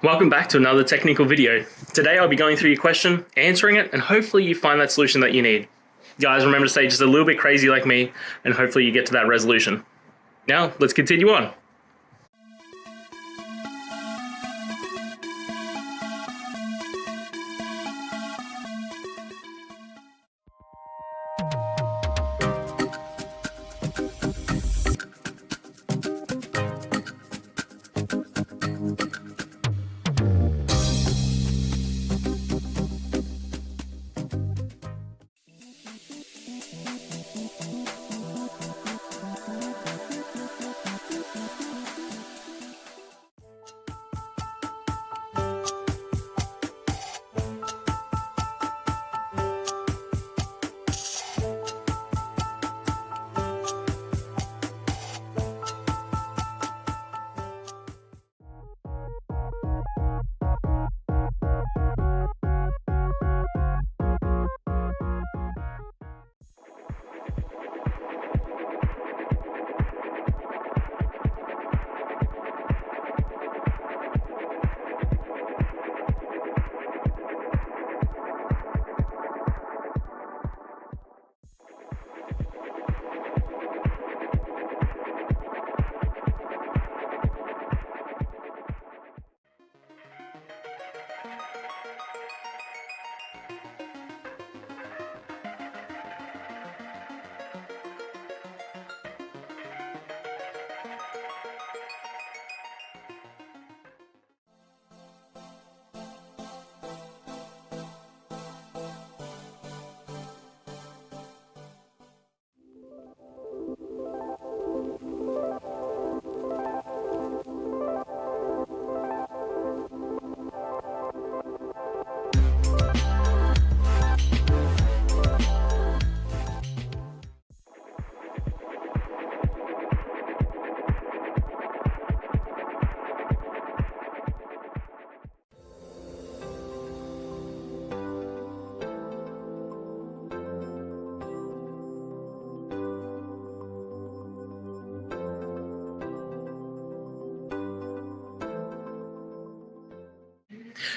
Welcome back to another technical video. Today I'll be going through your question, answering it, and hopefully you find that solution that you need. Guys, remember to stay just a little bit crazy like me, and hopefully you get to that resolution. Now, let's continue on.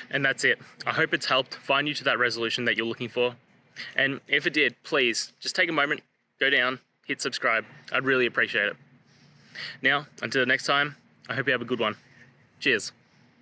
And that's it. I hope it's helped find you to that resolution that you're looking for. And if it did, please just take a moment, go down, hit subscribe. I'd really appreciate it. Now, until next time, I hope you have a good one. Cheers.